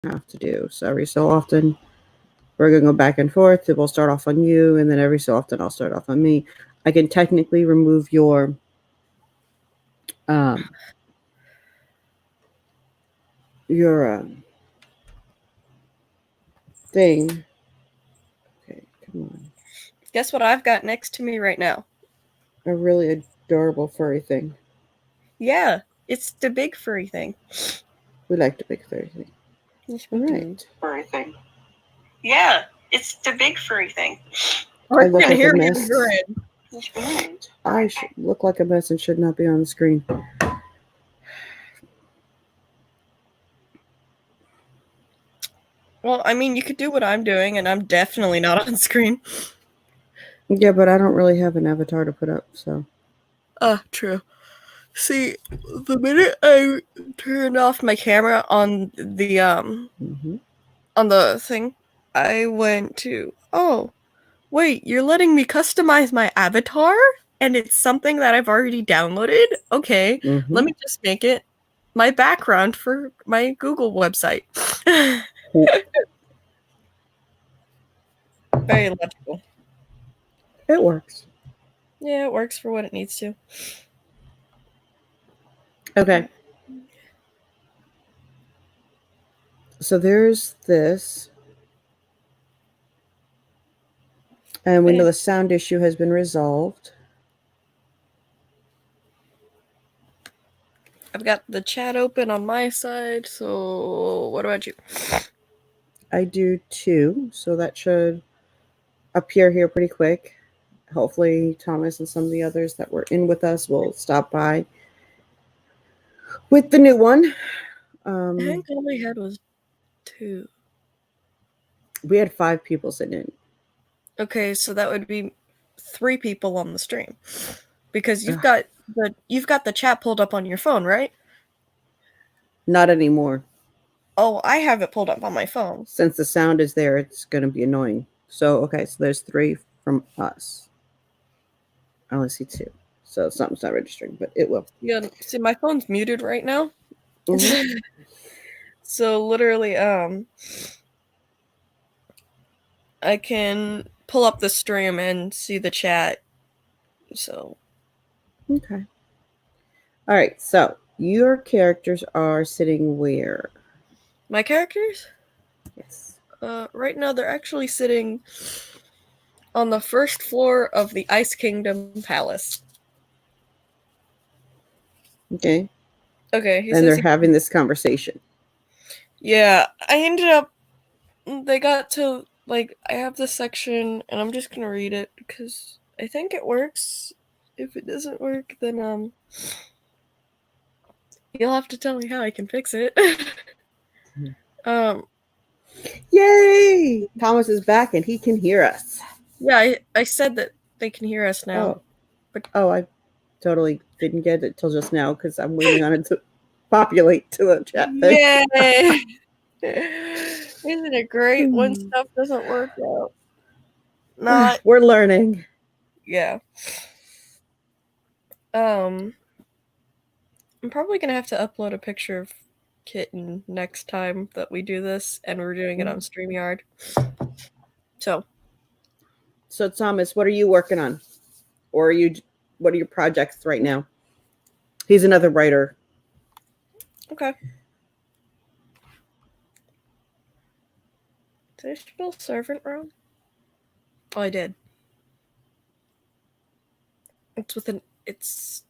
have to do. So every so often, we're going to go back and forth. It will start off on you, and then every so often, I'll start off on me. I can technically remove um, your thing. Okay, come on. Guess what I've got next to me right now? A really adorable furry thing. Yeah, it's the big furry thing. We like the big furry thing. Yes, All we do. right. Furry thing. Yeah, it's the big furry thing. I look like a mess. Yes, we do. I should look like a mess and should not be on the screen. Well, I mean, you could do what I'm doing, and I'm definitely not on screen. Yeah, but I don't really have an avatar to put up, so. True. See, the minute I turned off my camera on the on the thing, I went to, oh, wait, you're letting me customize my avatar? And it's something that I've already downloaded? Okay, let me just make it my background for my Google website. Very logical. It works. Yeah, it works for what it needs to. Okay. So there's this. And we know the sound issue has been resolved. I've got the chat open on my side, so what about you? I do too, so that should appear here pretty quick. Hopefully, Thomas and some of the others that were in with us will stop by with the new one. I think all we had was 2. We had 5 people sitting in. Okay, so that would be 3 people on the stream, because you've got the chat pulled up on your phone, right? Not anymore. Oh, I have it pulled up on my phone. Since the sound is there, it's going to be annoying. So, okay, so there's 3 from us. I only see 2. So something's not registering, but it will. Yeah, see, my phone's muted right now. So literally, I can pull up the stream and see the chat. So. Okay. All right, so your characters are sitting where? My characters? Yes. Right now they're actually sitting on the first floor of the Ice Kingdom Palace. Okay. Okay. And they're having this conversation. Yeah, I ended up. They got to, like, I have this section, and I'm just gonna read it because I think it works. If it doesn't work, then you'll have to tell me how I can fix it. Yay! Thomas is back and he can hear us. Yeah, I said that they can hear us now. Oh, I totally didn't get it till just now because I'm waiting on it to populate to the chat thing. Yay! Isn't it great when stuff doesn't work out? We're learning. Yeah. I'm probably gonna have to upload a picture of Kitten next time that we do this, and we're doing it on StreamYard. So Thomas, what are you working on? Or what are your projects right now? He's another writer. Okay. Did I spell servant wrong? Oh, I did. It's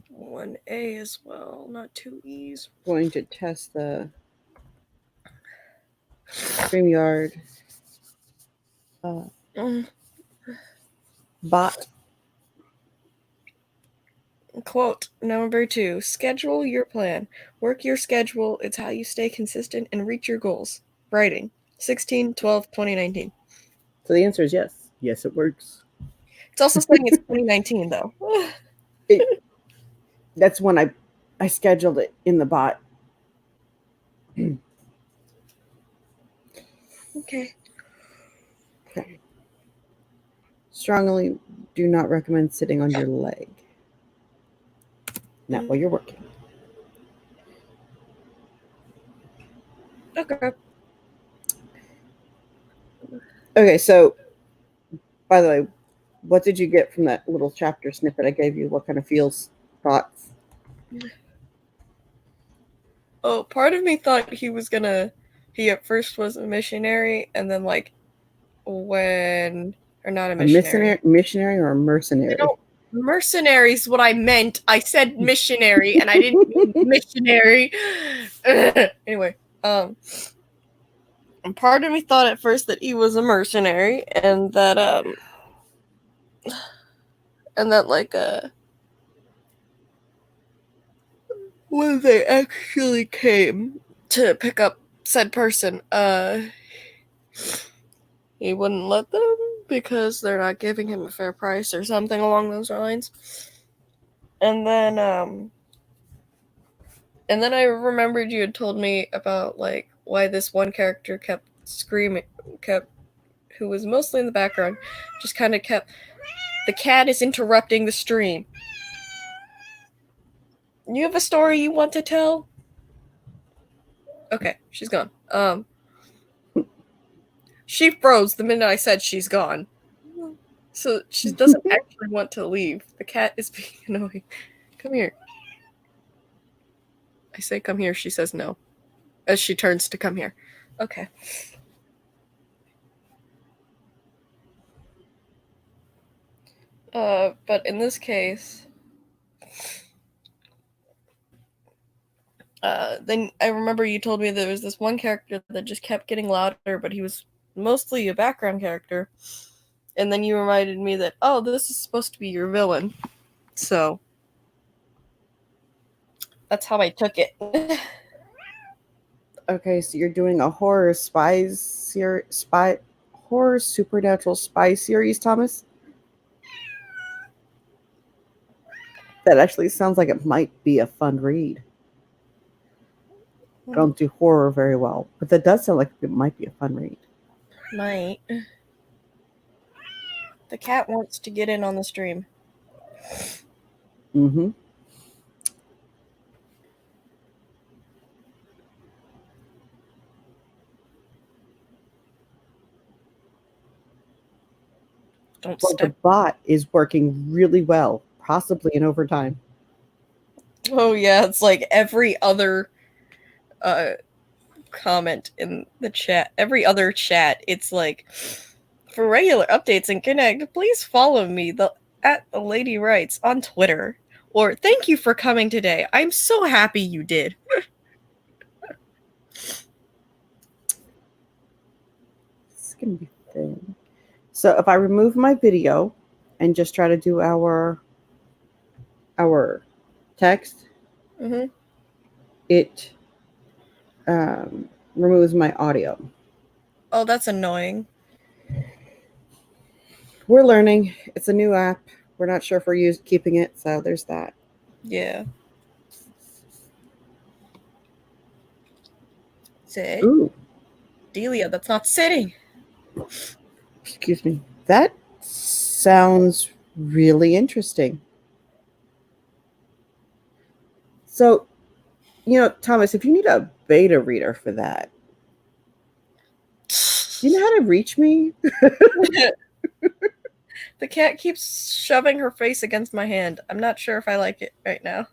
1 A as well, not 2 E's. Going to test the StreamYard bot. Quote number 2: schedule your plan. Work your schedule. It's how you stay consistent and reach your goals. Writing 16/12/2019. So the answer is yes. Yes, it works. It's also saying it's 2019 though. That's when I scheduled it in the bot. Okay. Strongly do not recommend sitting on your leg. Not while you're working. Okay. Okay, so by the way, what did you get from that little chapter snippet I gave you? What kind of feels, thoughts? Oh, part of me thought he at first was a missionary, and then like when or not a missionary. Missionary or a mercenary? Mercenary's what I meant. I said missionary, and I didn't mean missionary. Anyway, and part of me thought at first that he was a mercenary, and that like when they actually came to pick up said person, he wouldn't let them because they're not giving him a fair price or something along those lines. And then I remembered you had told me about like why this one character kept screaming, who was mostly in the background, just kind of kept. The cat is interrupting the stream. You have a story you want to tell? Okay, she's gone. She froze the minute I said she's gone. So she doesn't actually want to leave. The cat is being annoying. Come here. I say come here, she says no. As she turns to come here. Okay. But in this case, then I remember you told me there was this one character that just kept getting louder, but he was mostly a background character. And then you reminded me that, oh, this is supposed to be your villain. So that's how I took it. Okay, so you're doing a horror horror supernatural spy series, Thomas? That actually sounds like it might be a fun read. I don't do horror very well, but that does sound like it might be a fun read. Might. The cat wants to get in on the stream. Mm-hmm. Don't Well, the bot is working really well, possibly in overtime. Oh yeah, it's like every other comment in the chat. Every other chat, it's like, for regular updates and connect, please follow me at the Lady Writes on Twitter. Or thank you for coming today. I'm so happy you did. It's gonna be thin. So if I remove my video and just try to do our text, it removes my audio. Oh, that's annoying. We're learning. It's a new app. We're not sure if we're keeping it, so there's that. Yeah. Sit. Ooh. Delia, that's not sitting. Excuse me. That sounds really interesting. So, Thomas, if you need a beta reader for that, do you know how to reach me? The cat keeps shoving her face against my hand. I'm not sure if I like it right now.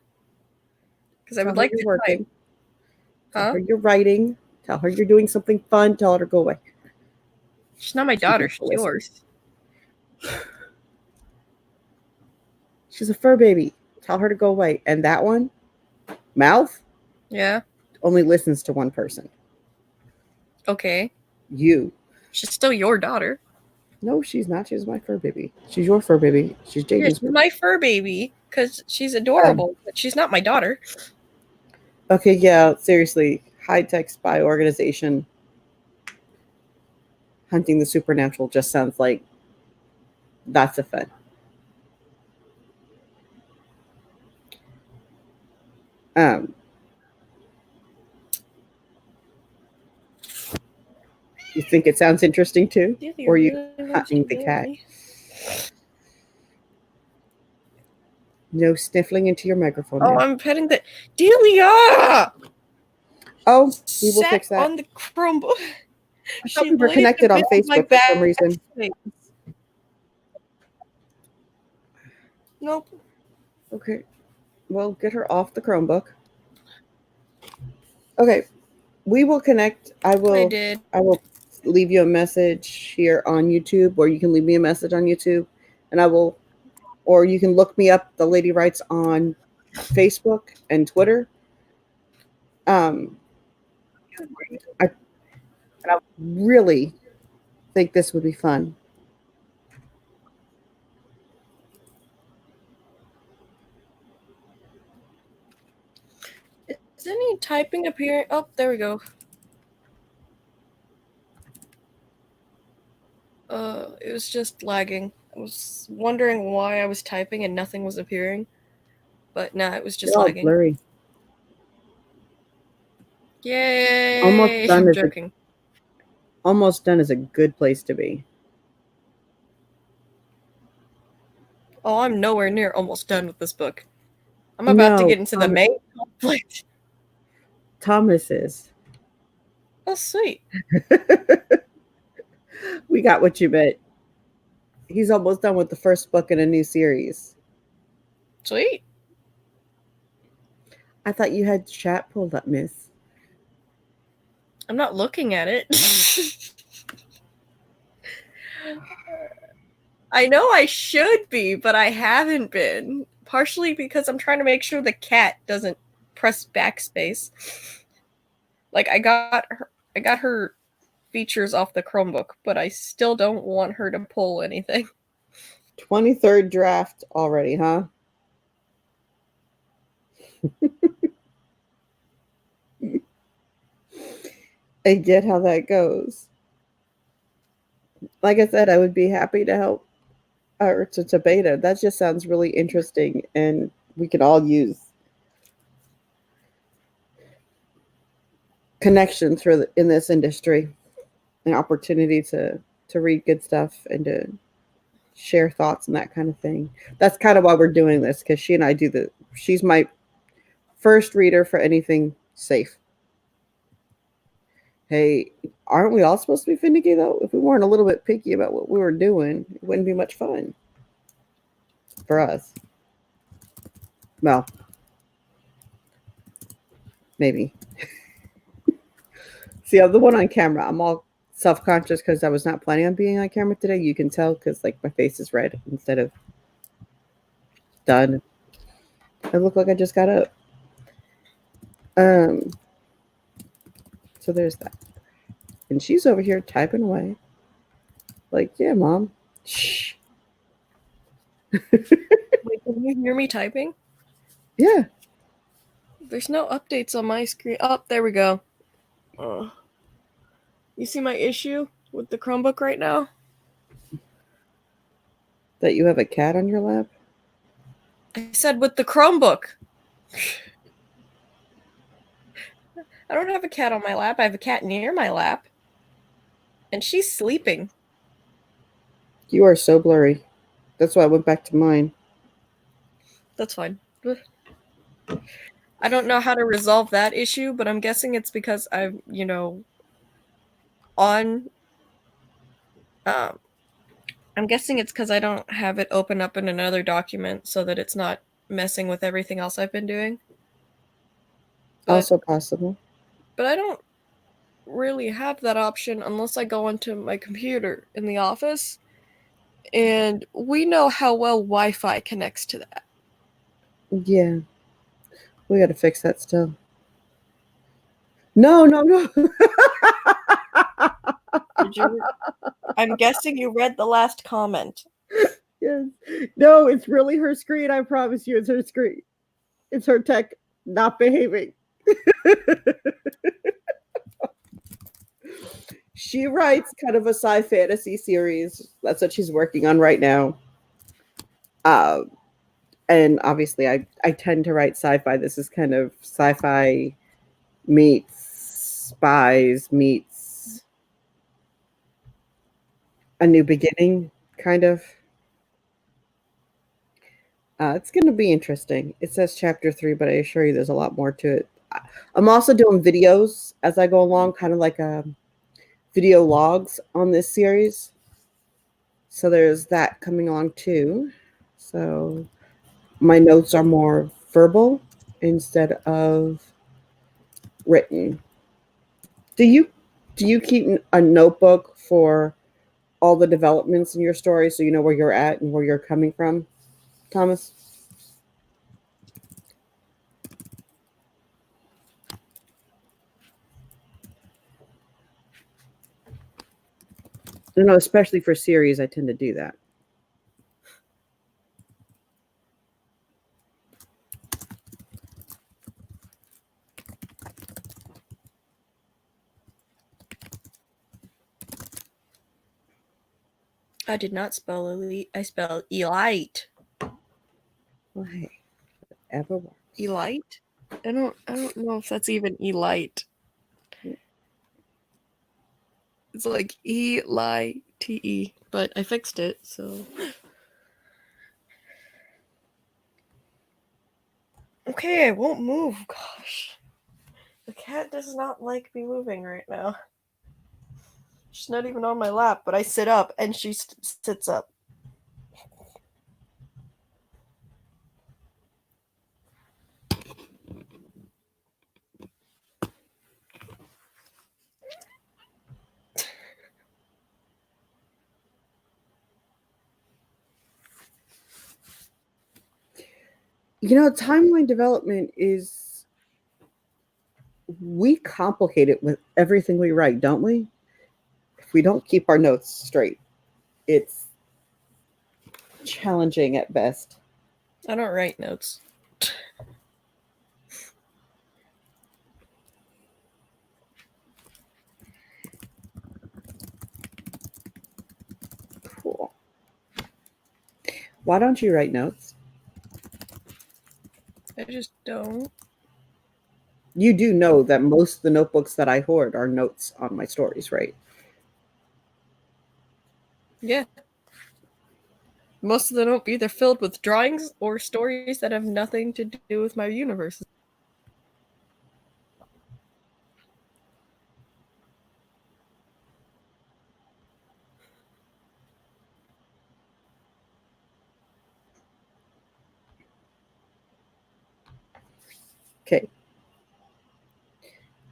Because I would like to working. Huh? Tell her you're writing. Tell her you're doing something fun. Tell her to go away. She's not my daughter. She's yours. She's a fur baby. Tell her to go away. And that one, Mouth, yeah, only listens to one person. Okay. You. She's still your daughter. No, she's not. She's my fur baby. She's your fur baby. She's Jaden's. Yeah, she's my fur baby because she's adorable, but she's not my daughter. Okay, yeah, seriously. High-tech spy organization hunting the supernatural just sounds like that's a fun. You think it sounds interesting too? Or are you hunting the cat? No sniffling into your microphone. Oh, I'm petting the Delia! Oh, we will sat fix that. on the Chromebook. I thought She we were laid a connected on bit on my Facebook for some reason. backspace. Nope. Okay. Well, get her off the Chromebook. Okay. We will connect. I did. I will leave you a message here on YouTube, or you can leave me a message on YouTube, and I will, or you can look me up. The Lady Writes on Facebook and Twitter. Um, I really think this would be fun. Is any typing appearing? Oh, there we go. It was just lagging. I was wondering why I was typing and nothing was appearing. But nah, it was just You're all lagging. blurry. Almost Yay! done I'm is joking. almost done is a good place to be. Oh, I'm nowhere near almost done with this book. I'm about to get into the main conflict. Thomas is. Oh, sweet. We got what you meant. He's almost done with the first book in a new series. Sweet. I thought you had chat pulled up, miss. I'm not looking at it. I know I should be, but I haven't been. Partially because I'm trying to make sure the cat doesn't press backspace. Like I got her features off the Chromebook, but I still don't want her to pull anything. 23rd draft already, huh? I get how that goes. Like I said, I would be happy to help or to beta. That just sounds really interesting, and we could all use connections in this industry, an opportunity to read good stuff and to share thoughts and that kind of thing. That's kind of why we're doing this, because she and I do she's my first reader for anything safe. Hey, aren't we all supposed to be finicky though? If we weren't a little bit picky about what we were doing, it wouldn't be much fun for us. Well, maybe. See, I'm the one on camera. I'm all self-conscious because I was not planning on being on camera today. You can tell because like my face is red instead of done. I look like I just got up. So there's that. And she's over here typing away. Like, yeah, Mom. Shh. Wait, can you hear me typing? Yeah. There's no updates on my screen. Oh, there we go. You see my issue with the Chromebook right now? That you have a cat on your lap? I said with the Chromebook. I don't have a cat on my lap. I have a cat near my lap. And she's sleeping. You are so blurry. That's why I went back to mine. That's fine. I don't know how to resolve that issue, but I'm guessing it's because I'm, on. I'm guessing it's because I don't have it open up in another document so that it's not messing with everything else I've been doing. But, also possible. But I don't really have that option unless I go onto my computer in the office. And we know how well Wi-Fi connects to that. Yeah. We got to fix that still. No. I'm guessing you read the last comment. Yes. No, it's really her screen. I promise you, it's her screen. It's her tech not behaving. She writes kind of a sci-fantasy series. That's what she's working on right now. And obviously, I tend to write sci-fi. This is kind of sci-fi meets spies meets a new beginning, kind of. It's going to be interesting. It says chapter 3, but I assure you there's a lot more to it. I'm also doing videos as I go along, kind of like video logs on this series. So there's that coming along too. So my notes are more verbal instead of written. Do you keep a notebook for all the developments in your story so you know where you're at and where you're coming from, Thomas? You know, especially for series, I tend to do that. I did not spell elite. I spelled elite. Well, hey, whatever works. Elite? I don't know if that's even elite. It's like E-L-I-T-E, but I fixed it, so. Okay, I won't move. Gosh. The cat does not like me moving right now. She's not even on my lap, but I sit up and she sits up. You know, timeline development is, we complicate it with everything we write, don't we? If we don't keep our notes straight, it's challenging at best. I don't write notes. Cool. Why don't you write notes? I just don't. You do know that most of the notebooks that I hoard are notes on my stories, right? Yeah. Most of them will be either filled with drawings or stories that have nothing to do with my universe. Okay.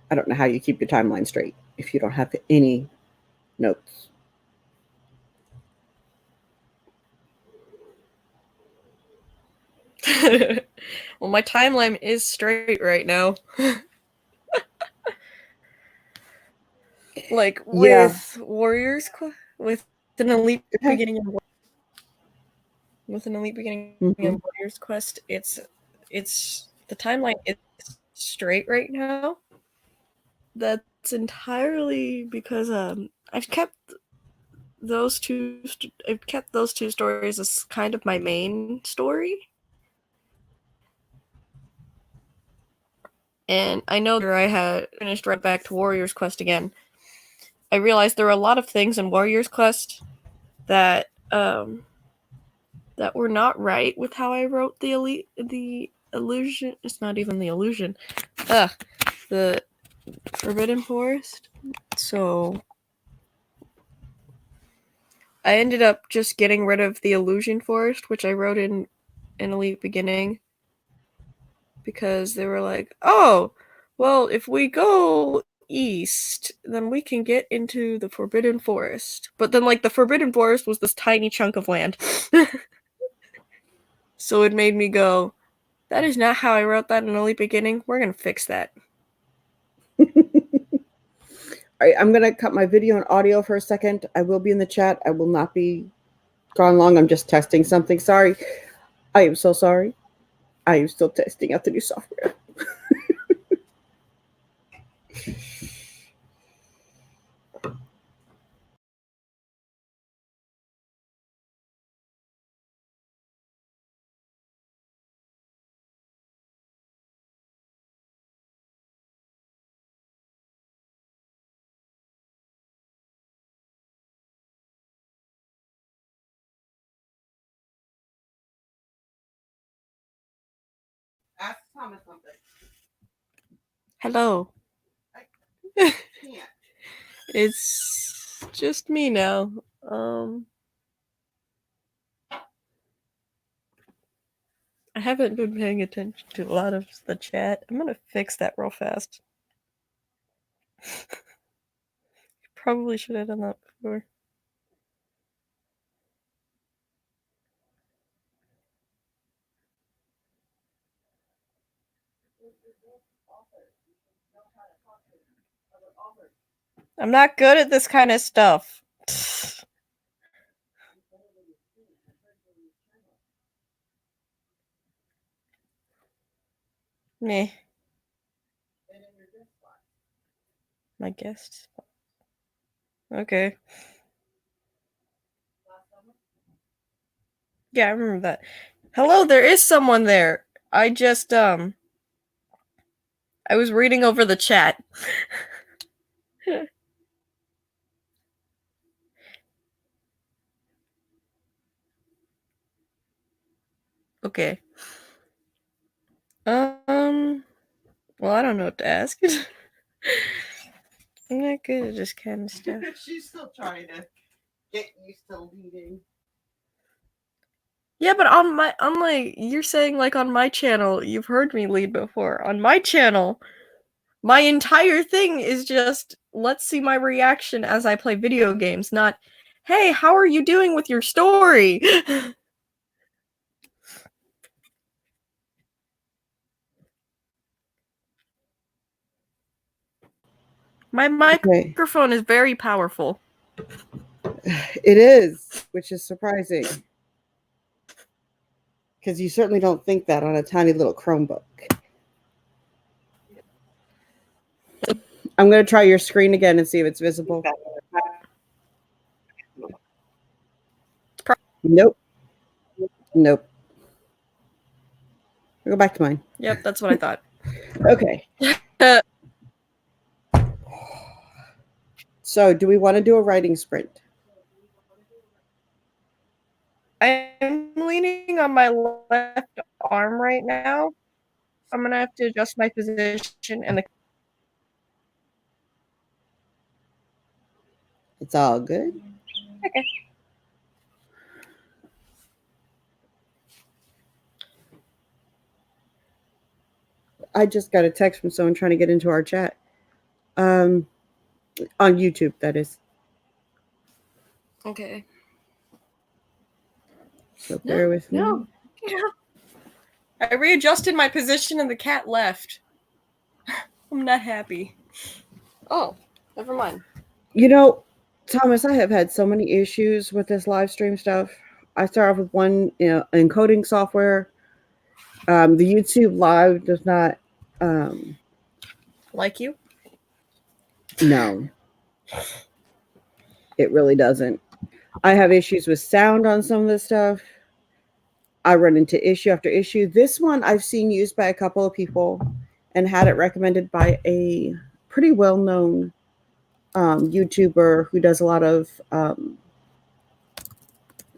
I don't know how you keep your timeline straight if you don't have any notes. Well, my timeline is straight right now. Like Yeah. with Warriors, with an elite Okay. beginning and with an elite beginning Mm-hmm. and Warriors Quest, it's the timeline is straight right now. That's entirely because I've kept those two stories as kind of my main story. And I know that I had finished right back to Warriors Quest again. I realized there were a lot of things in Warriors Quest that that were not right with how I wrote the illusion. It's not even the illusion. The Forbidden Forest. So I ended up just getting rid of the Illusion Forest, which I wrote in Elite Beginning, because they were like, oh, well, if we go east, then we can get into the Forbidden Forest. But then, like, the Forbidden Forest was this tiny chunk of land. So it made me go, that is not how I wrote that in Elite Beginning. We're going to fix that. All right, I'm going to cut my video and audio for a second. I will be in the chat. I will not be gone long. I'm just testing something. Sorry. I am so sorry. I am still testing out the new software. Ask Thomas something. Hello. It's just me now. I haven't been paying attention to a lot of the chat. I'm gonna fix that real fast. Probably should have done that before. I'm not good at this kind of stuff. Meh. My guest. Okay. Yeah, I remember that. Hello, there is someone there. I just I was reading over the chat. Okay. Well, I don't know what to ask. I'm not good at this kind of stuff. She's still trying to get used to leading. Yeah, but you're saying like on my channel, you've heard me lead before. On my channel, my entire thing is just let's see my reaction as I play video games, not hey, how are you doing with your story? My microphone is very powerful. It is, which is surprising. Because you certainly don't think that on a tiny little Chromebook. I'm going to try your screen again and see if it's visible. Nope. Nope. I'll go back to mine. Yep, that's what I thought. Okay. So, do we want to do a writing sprint? I'm leaning on my left arm right now. I'm going to have to adjust my position and the... It's all good. Okay. I just got a text from someone trying to get into our chat. On YouTube, that is. Okay. So bear with me. No. I readjusted my position and the cat left. I'm not happy. Oh, never mind. You know, Thomas, I have had so many issues with this live stream stuff. I start off with one encoding software. The YouTube live does not like you? No. It really doesn't. I have issues with sound on some of this stuff. I run into issue after issue. This one I've seen used by a couple of people and had it recommended by a pretty well-known YouTuber who does a lot of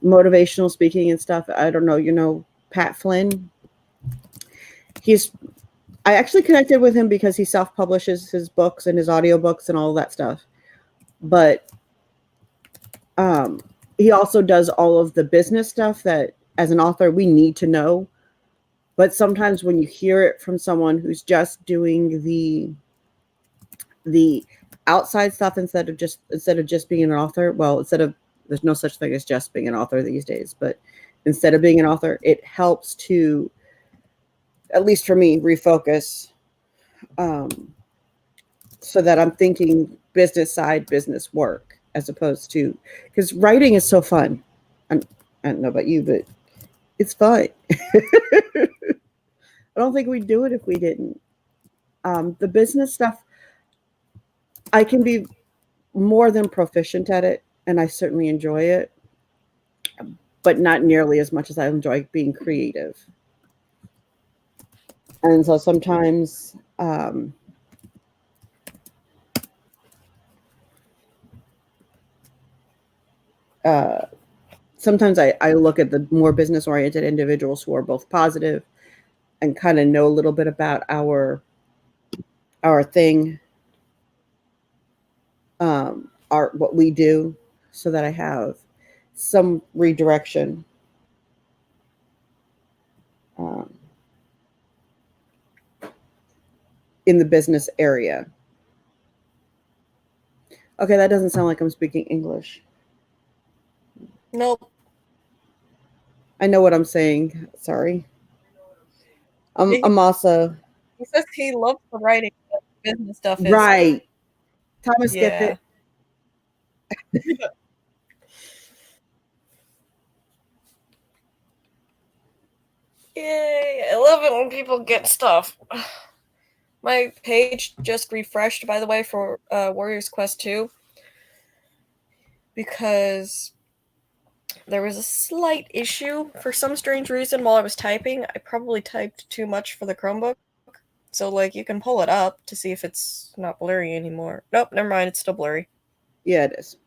motivational speaking and stuff. I don't know, you know, Pat Flynn. I actually connected with him because he self-publishes his books and his audiobooks and all of that stuff. But he also does all of the business stuff that as an author we need to know. But sometimes when you hear it from someone who's just doing the outside stuff instead of just being an author, there's no such thing as just being an author these days, but instead of being an author, it helps to, at least for me, refocus so that I'm thinking business side, business work, as opposed to, because writing is so fun. I don't know about you, but it's fun. I don't think we'd do it if we didn't. The business stuff, I can be more than proficient at it, and I certainly enjoy it, but not nearly as much as I enjoy being creative. And so sometimes sometimes I look at the more business-oriented individuals who are both positive and kind of know a little bit about our our thing, our what we do, so that I have some redirection. Um, in the business area. Okay, that doesn't sound like I'm speaking English. Nope. I know what I'm saying. Sorry. I'm also He says he loves the writing, but business stuff is right. Thomas gets yeah. it. Yay! I love it when people get stuff. My page just refreshed, by the way, for Warriors Quest 2 because there was a slight issue for some strange reason while I was typing. I probably typed too much for the Chromebook. So, like, you can pull it up to see if it's not blurry anymore. Nope, never mind, it's still blurry. Yeah, it is.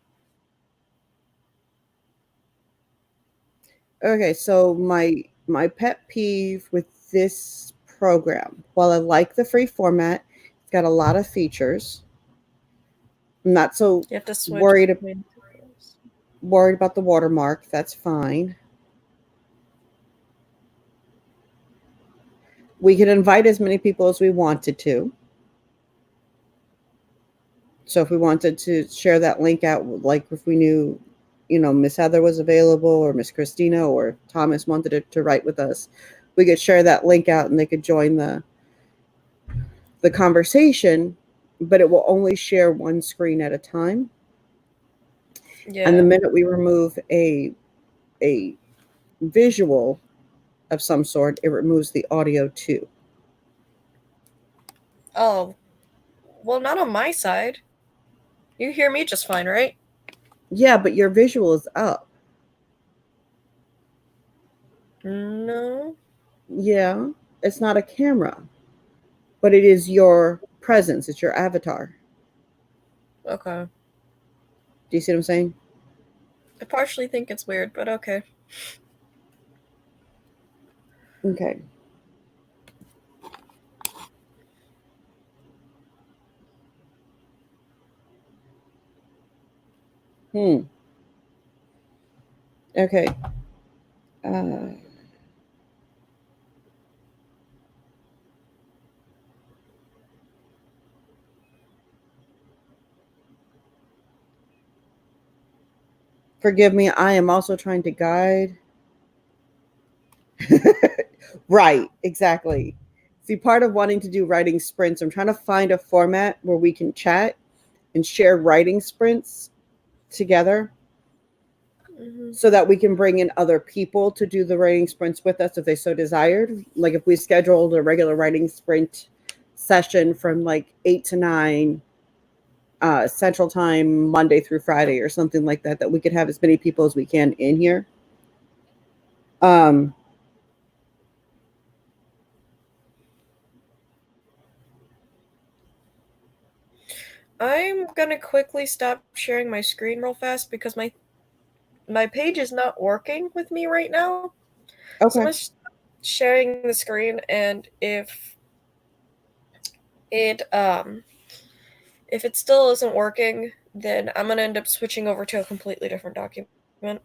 Okay, so my pet peeve with this program, while I like the free format, it's got a lot of features. I'm not so You have to switch worried between worried about the watermark. That's fine. We can invite as many people as we wanted to. So if we wanted to share that link out, like if we knew, Miss Heather was available or Miss Christina or Thomas wanted to write with us, we could share that link out and they could join the conversation, but it will only share one screen at a time. Yeah. And the minute we remove a visual of some sort, it removes the audio too. Oh. Well, not on my side. You hear me just fine, right? Yeah, but your visual is up. No. Yeah, it's not a camera, but it is your presence. It's your avatar. Okay. Do you see what I'm saying? I partially think it's weird, but okay. Okay. Okay. Uh, Forgive me. I am also trying to guide. Right. Exactly. See, part of wanting to do writing sprints, I'm trying to find a format where we can chat and share writing sprints together so that we can bring in other people to do the writing sprints with us if they so desired. Like if we scheduled a regular writing sprint session from like 8 to 9 Central Time, Monday through Friday, or something like that, that we could have as many people as we can in here. Um, I'm gonna quickly stop sharing my screen real fast because my page is not working with me right now. So I'm okay. just sharing the screen, and it if it still isn't working, then I'm gonna end up switching over to a completely different document.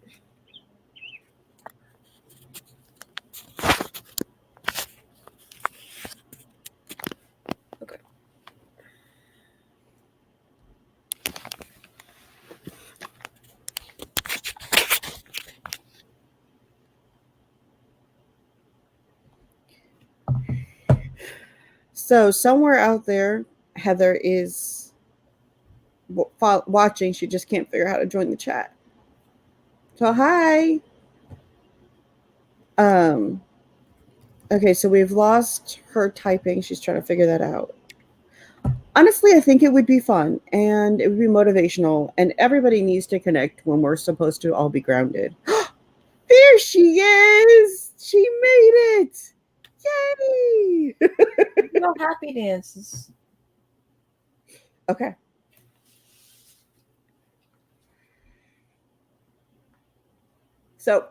Okay. So somewhere out there, Heather is watching. She just can't figure out how to join the chat. So hi. Um, okay, so we've lost her typing. She's trying to figure that out. Honestly, I think it would be fun and it would be motivational, and everybody needs to connect when we're supposed to all be grounded. There she is. She made it. Yay. No happy dances. Okay. So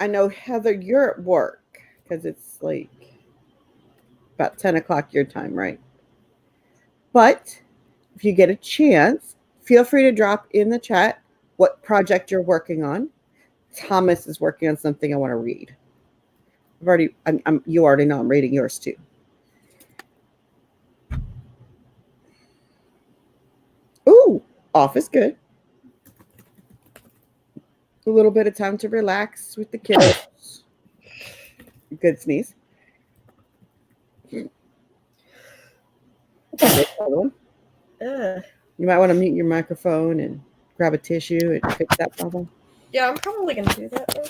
I know, Heather, you're at work because it's like about 10 o'clock your time, right? But if you get a chance, feel free to drop in the chat what project you're working on. Thomas is working on something I want to read. You already know I'm reading yours too. Ooh, off is good. A little bit of time to relax with the kiddos. Good sneeze. You might want to mute your microphone and grab a tissue and fix that problem. Yeah, I'm probably going to do that right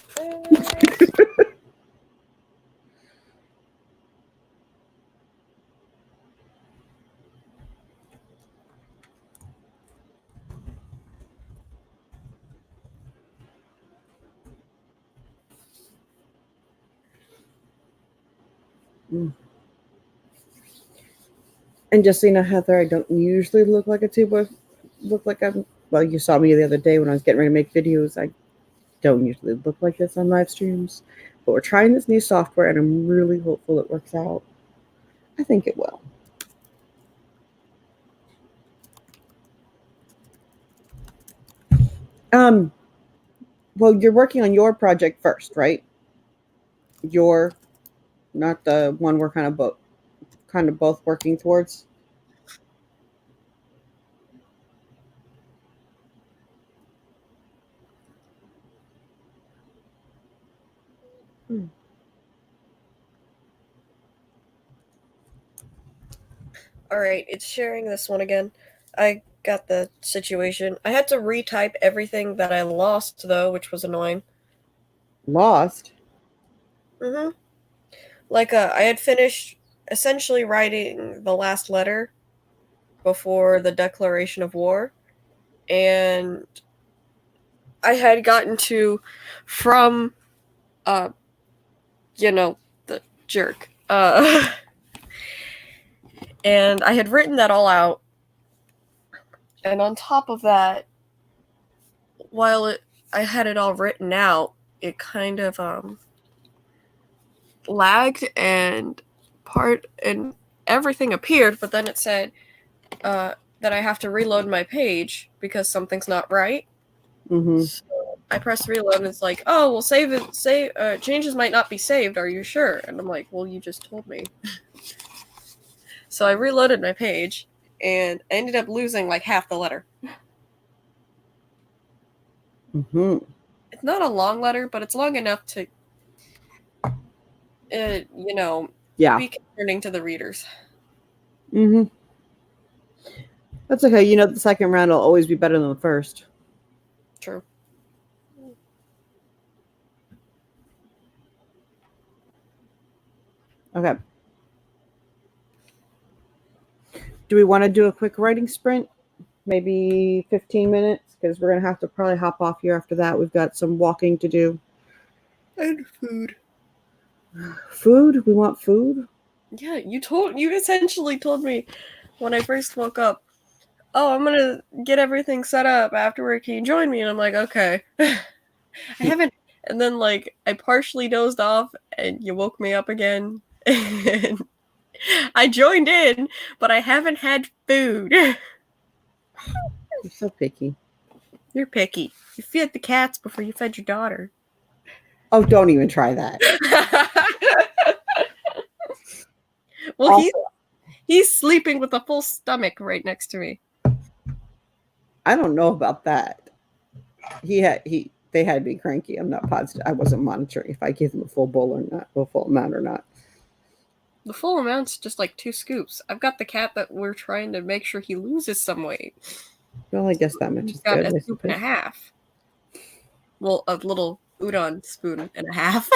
And just so you know, Heather, I don't usually look like a tuber. Well, you saw me the other day when I was getting ready to make videos. I don't usually look like this on live streams. But we're trying this new software, and I'm really hopeful it works out. I think it will. Well, you're working on your project first, right? Not the one we're kind of both working towards. All right, it's sharing this one again. I got the situation. I had to retype everything that I lost, though, which was annoying. Lost? Mm-hmm. Like, I had finished essentially writing the last letter before the declaration of war, and I had gotten to from, the jerk. And I had written that all out, and on top of that, while I had it all written out, it kind of lagged and everything appeared, but then it said that I have to reload my page because something's not right. Mm-hmm. So I pressed reload and it's like, oh, well, changes might not be saved. Are you sure? And I'm like, well, you just told me. So I reloaded my page and I ended up losing like half the letter. Mm-hmm. It's not a long letter, but it's long enough to, be concerning to the readers. Mm-hmm. That's okay. The second round will always be better than the first. True. Okay. Do we want to do a quick writing sprint? Maybe 15 minutes? Because we're going to have to probably hop off here after that. We've got some walking to do. And food. Food? We want food? Yeah, you essentially told me when I first woke up, oh, I'm gonna get everything set up afterward. Can you join me? And I'm like, okay. I haven't. And then, like, I partially dozed off, and you woke me up again. And I joined in, but I haven't had food. You're so picky. You're picky. You fed the cats before you fed your daughter. Oh, don't even try that. Well, also, he's sleeping with a full stomach right next to me. I don't know about that. They had to be cranky. I'm not positive. I wasn't monitoring if I gave them a full bowl or not, a full amount or not. The full amount's just like 2 scoops. I've got the cat that we're trying to make sure he loses some weight. Well, I guess that much is good. He's got a scoop and a half. Well, a little udon spoon and a half.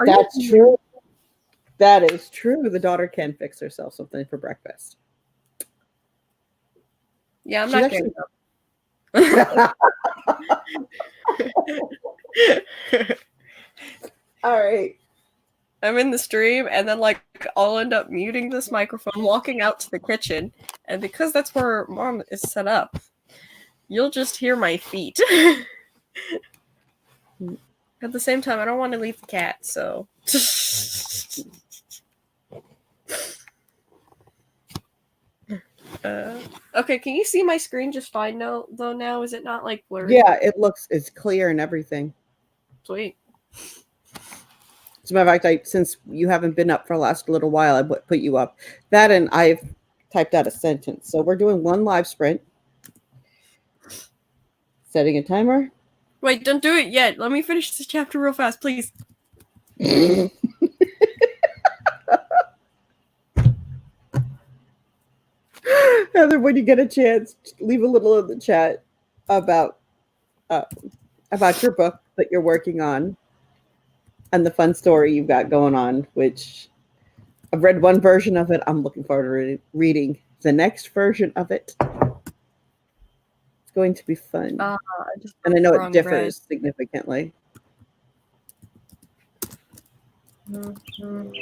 That's true. That is true. The daughter can fix herself something for breakfast. Yeah, I'm not getting up. All right. I'm in the stream, and then, like, I'll end up muting this microphone, walking out to the kitchen, and because that's where Mom is set up, you'll just hear my feet. At the same time, I don't want to leave the cat, so... Okay, can you see my screen just fine though now? Is it not like blurry? Yeah, it's clear and everything. Sweet. As a matter of fact, since you haven't been up for the last little while, I put you up. That and I've typed out a sentence. So we're doing one live sprint. Setting a timer. Wait, don't do it yet. Let me finish this chapter real fast, please. Heather, when you get a chance, leave a little in the chat about your book that you're working on and the fun story you've got going on, which I've read one version of it. I'm looking forward to reading the next version of it. It's going to be fun. And I know it differs significantly. Mm-hmm.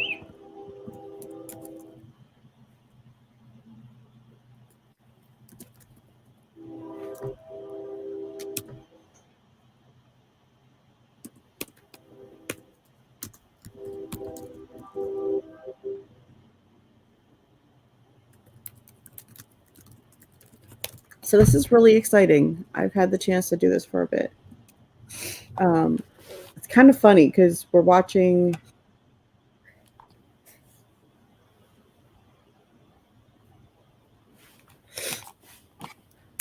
So this is really exciting. I've had the chance to do this for a bit. It's kind of funny because we're watching.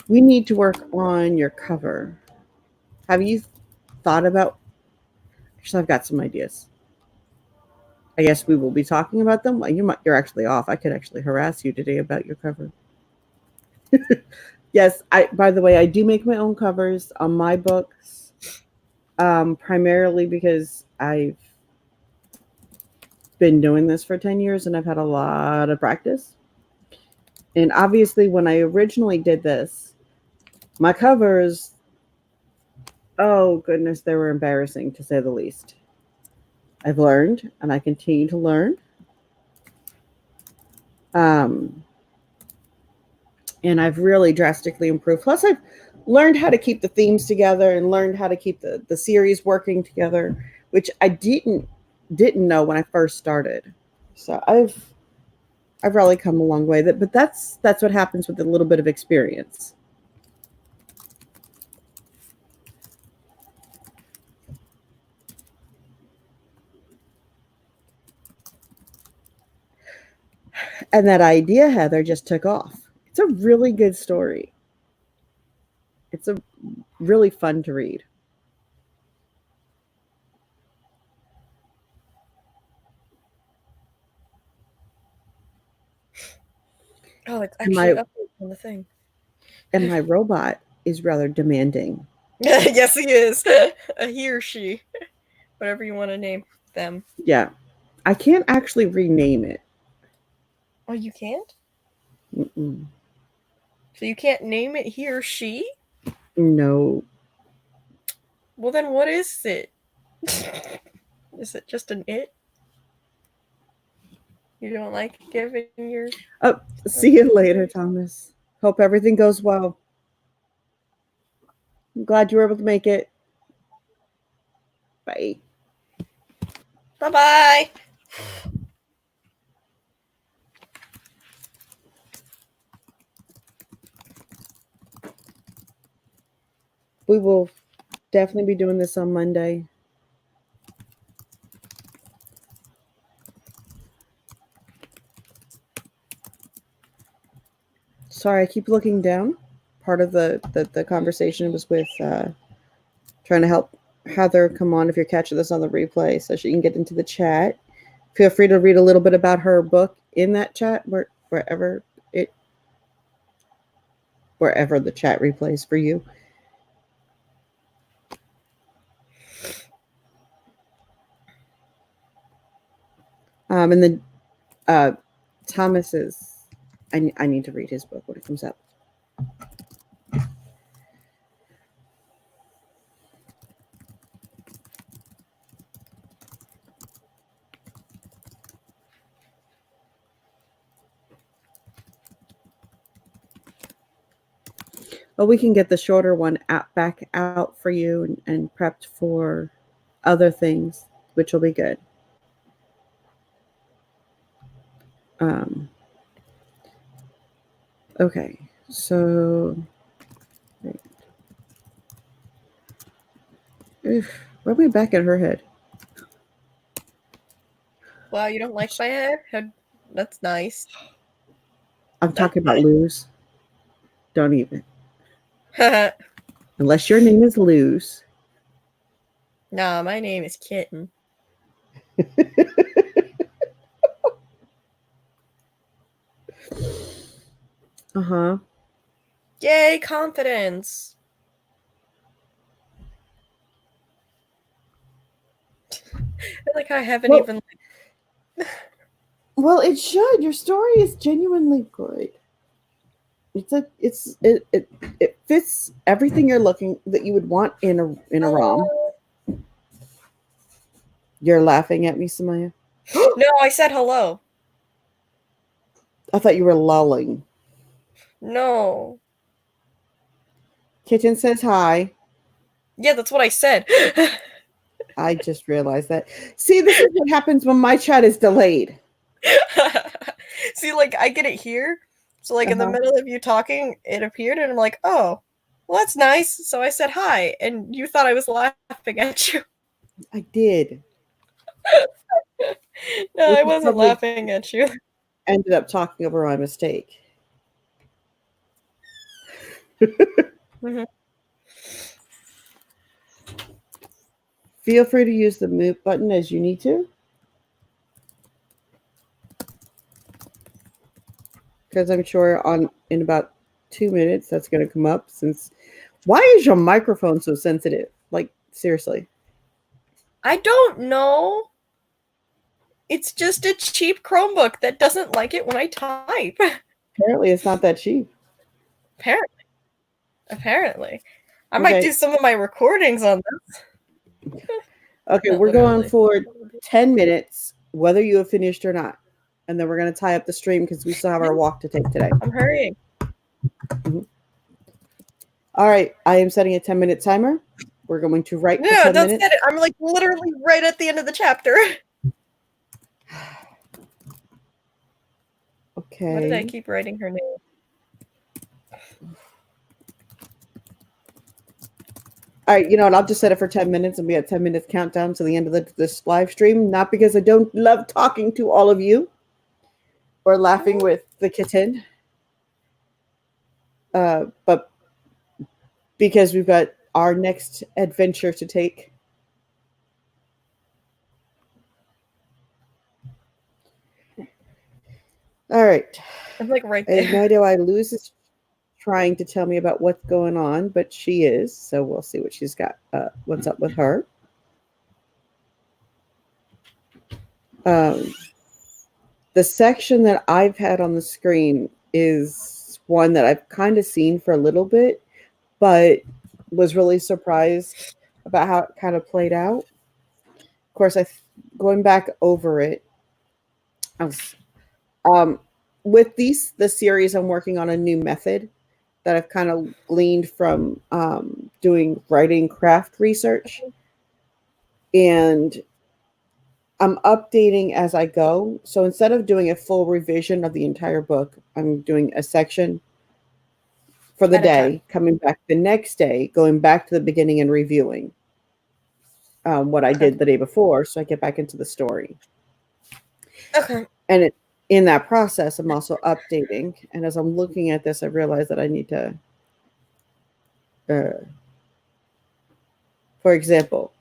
We need to work on your cover. Have you thought about? Actually, I've got some ideas. I guess we will be talking about them. You're actually off. I could actually harass you today about your cover. Yes, by the way, I do make my own covers on my books, primarily because I've been doing this for 10 years and I've had a lot of practice. And obviously, when I originally did this, my covers, oh goodness, they were embarrassing to say the least. I've learned and I continue to learn. And I've really drastically improved. Plus, I've learned how to keep the themes together and learned how to keep the series working together, which I didn't know when I first started. So I've really come a long way. But that's what happens with a little bit of experience. And that idea, Heather, just took off. It's a really good story. It's a really fun to read. Oh, it's actually up on the thing. And my robot is rather demanding. Yes, he is. He or she. Whatever you want to name them. Yeah. I can't actually rename it. Oh, you can't? Mm-mm. So you can't name it he or she? No. Well, then what is it? Is it just an it? You don't like giving your... Oh, see you later, Thomas. Hope everything goes well. I'm glad you were able to make it. Bye. Bye-bye. We will definitely be doing this on Monday. Sorry, I keep looking down. Part of the conversation was with trying to help Heather come on if you're catching this on the replay so she can get into the chat. Feel free to read a little bit about her book in that chat wherever the chat replays for you. And then Thomas's, I need to read his book when it comes out. Well, we can get the shorter one back out for you and prepped for other things, which will be good. Okay, so rub me back in her head. Wow, you don't like my head? That's nice. I'm talking about Luz. Don't even. Nah, Unless your name is Luz. my name is Kitten. Uh-huh. Yay, confidence. Like I haven't even. Well, it should. Your story is genuinely good. It fits everything you're looking that you would want in a rom. You're laughing at me, Samaya. No, I said hello. I thought you were lolling. No. Kitchen says hi. Yeah, that's what I said. I just realized that. See, this is what happens when my chat is delayed. See, like I get it here. So like in the middle of you talking, it appeared and I'm like, oh, well that's nice. So I said hi and you thought I was laughing at you. I did. No, We I wasn't probably laughing at you. ended up talking over my mistake. Mhm. Feel free to use the mute button as you need to. Because I'm sure in about 2 minutes that's going to come up. Since why is your microphone so sensitive? Like, seriously. I don't know. It's just a cheap Chromebook that doesn't like it when I type. Apparently it's not that cheap. Apparently. I might do some of my recordings on this. Okay, we're going for 10 minutes, whether you have finished or not. And then we're going to tie up the stream because we still have our walk to take today. I'm hurrying. Mm-hmm. All right, I am setting a 10-minute timer. We're going to write for 10 don't minutes. set it. I'm like literally right at the end of the chapter. Okay. Why did I keep writing her name? All right, you know what? I'll just set it for 10 minutes and we have 10 minutes countdown to the end of this live stream. Not because I don't love talking to all of you or laughing with the kitten, but because we've got our next adventure to take. All right. I'm like right there. I have no idea why Luz is trying to tell me about what's going on, but she is. So we'll see what she's got. What's up with her? The section that I've had on the screen is one that I've kind of seen for a little bit, but was really surprised about how it kind of played out. Of course, going back over it, I was with the series. I'm working on a new method that I've kind of gleaned from doing writing craft research, and I'm updating as I go. So instead of doing a full revision of the entire book, I'm doing a section for the day, coming back the next day, going back to the beginning and reviewing what I did the day before, so I get back into the story. Okay. And in that process, I'm also updating. And as I'm looking at this, I realize that I need to, for example,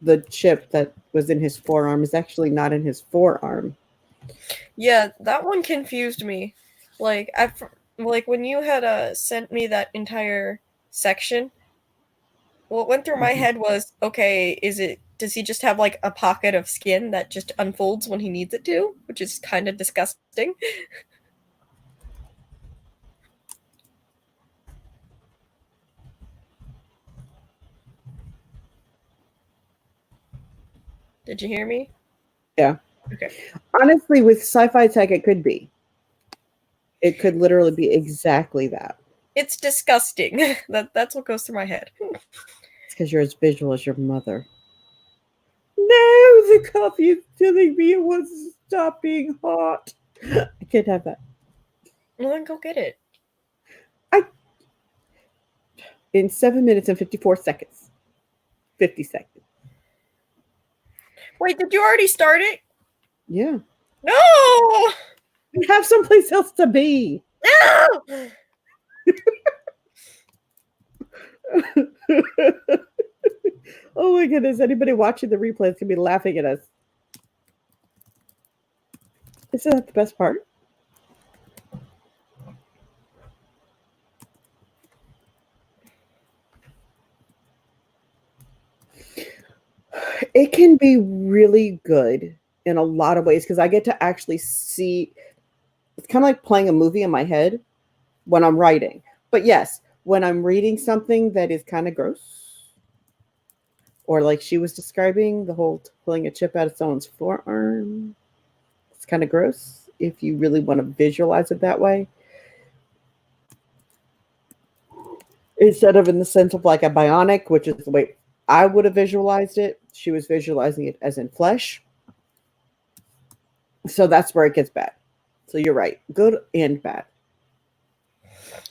the chip that was in his forearm is actually not in his forearm. Yeah, that one confused me. Like when you had sent me that entire section, what went through my head was, okay, does he just have like a pocket of skin that just unfolds when he needs it to, which is kind of disgusting. Did you hear me? Yeah. Okay. Honestly, with sci-fi tech, it could be. It could literally be exactly that. It's disgusting. That's what goes through my head. It's because you're as visual as your mother. No, the coffee is telling me it wants to stop being hot. I can't have that. Well, then go get it. in 7 minutes and 54 seconds. 50 seconds. Wait, did you already start it? Yeah. No! We have someplace else to be. No! Oh my goodness. Anybody watching the replay is going to be laughing at us. Isn't that the best part? It can be really good in a lot of ways because I get to actually see. It's kind of like playing a movie in my head when I'm writing. But yes, when I'm reading something that is kind of gross, or like she was describing, the whole pulling a chip out of someone's forearm, it's kind of gross if you really want to visualize it that way. Instead of in the sense of like a bionic, which is the way I would have visualized it, she was visualizing it as in flesh. So that's where it gets bad. So you're right. Good and bad.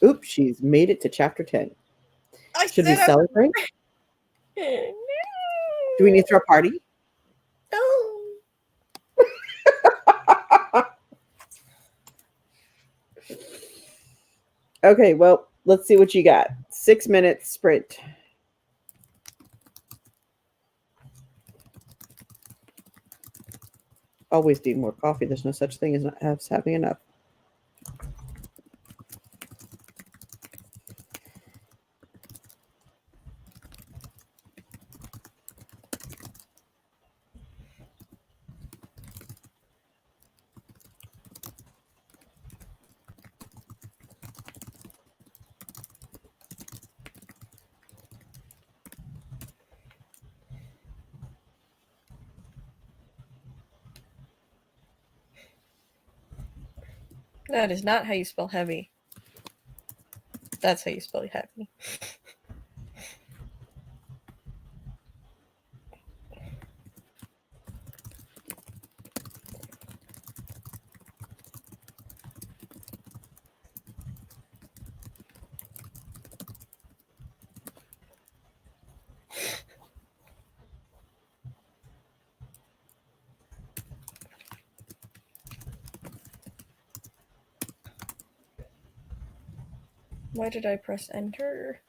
Oops, she's made it to chapter 10. Should we celebrate? No. Do we need to throw a party? No. Okay, well, let's see what you got. 6 minutes sprint. Always need more coffee. There's no such thing as not having enough. That is not how you spell heavy. That's how you spell heavy. Why did I press enter?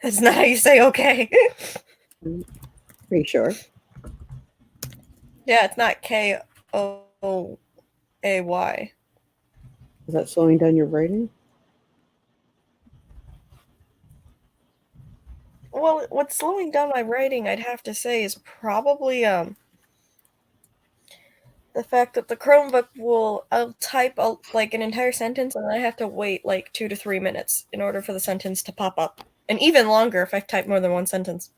That's not how you say okay. Pretty sure. Yeah, it's not K-O-A-Y. Is that slowing down your writing? Well, what's slowing down my writing, I'd have to say, is probably the fact that the Chromebook I'll type like an entire sentence and I have to wait like 2 to 3 minutes in order for the sentence to pop up. And even longer if I type more than one sentence.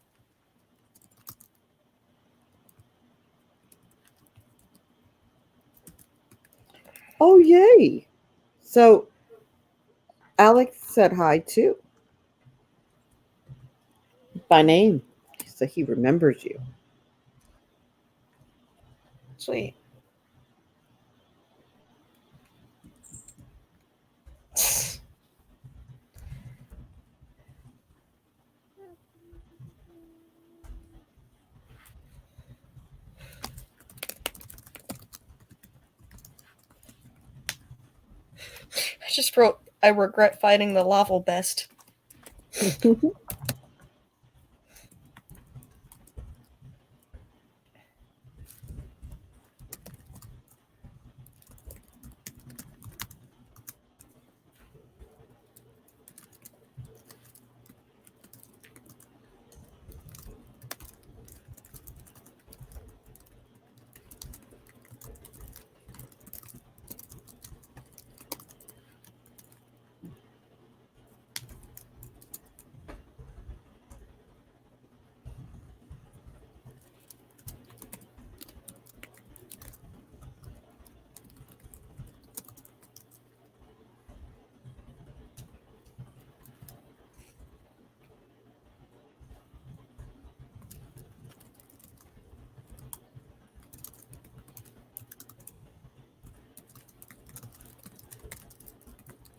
Oh, yay. So, Alex said hi too. By name. So he remembers you. Sweet. I just wrote, I regret fighting the lava best.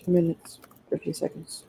2 minutes, 50 seconds.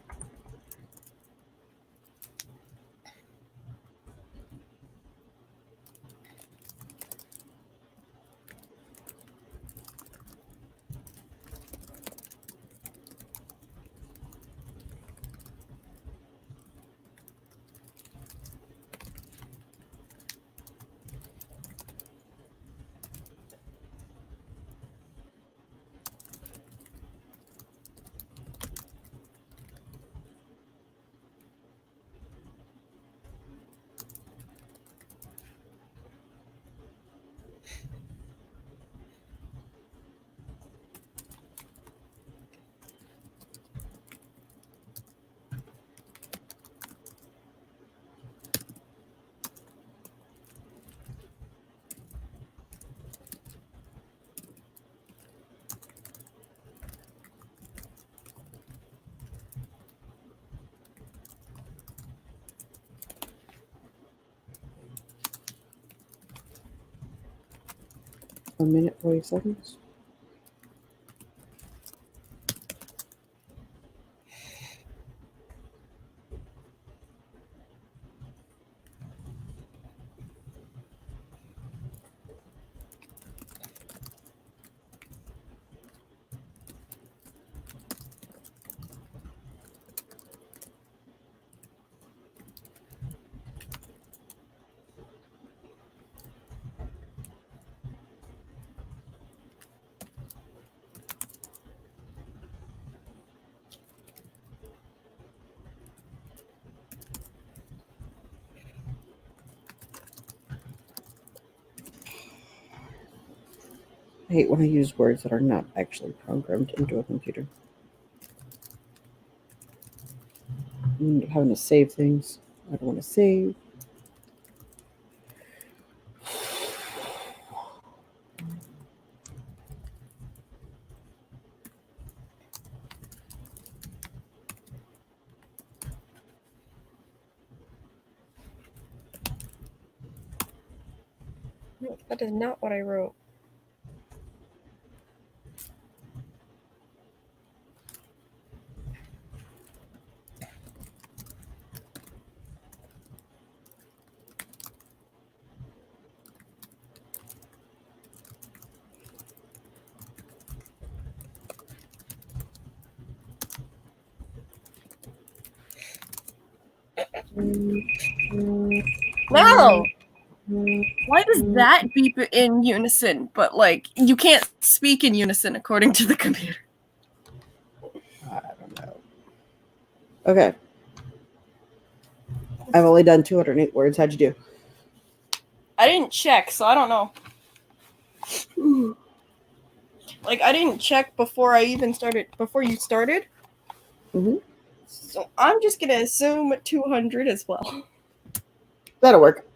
A minute, 40 seconds. I hate when I use words that are not actually programmed into a computer. I'm having to save things. I don't want to save. No, that is not what I wrote. No! Why does that beep in unison, but like you can't speak in unison according to the computer? I don't know. Okay. I've only done 208 words. How'd you do? I didn't check, so I don't know. Like I didn't check before you started. Mm-hmm. So I'm just gonna assume 200 as well. That'll work.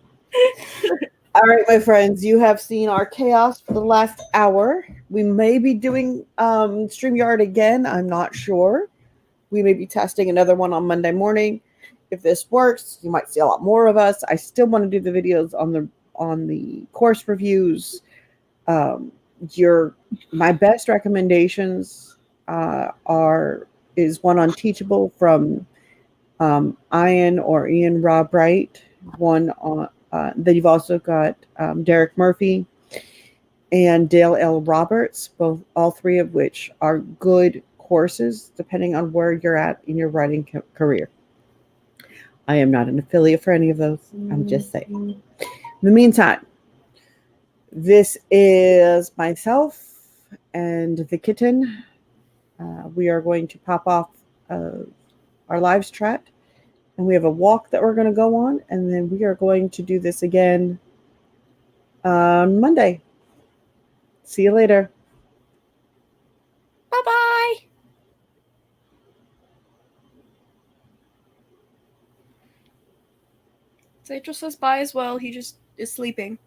All right, my friends, you have seen our chaos for the last hour. We may be doing StreamYard again. I'm not sure. We may be testing another one on Monday morning. If this works, you might see a lot more of us. I still want to do the videos on the course reviews. My best recommendations is one on Teachable from Ian Rob Wright. One on then you've also got Derek Murphy and Dale L. Roberts, all three of which are good courses depending on where you're at in your writing career. I am not an affiliate for any of those. I'm just saying. In the meantime, this is myself and the kitten. We are going to pop off our live chat, and we have a walk that we're going to go on, and then we are going to do this again on Monday. See you later. Bye-bye. Satchel says bye as well. He just is sleeping.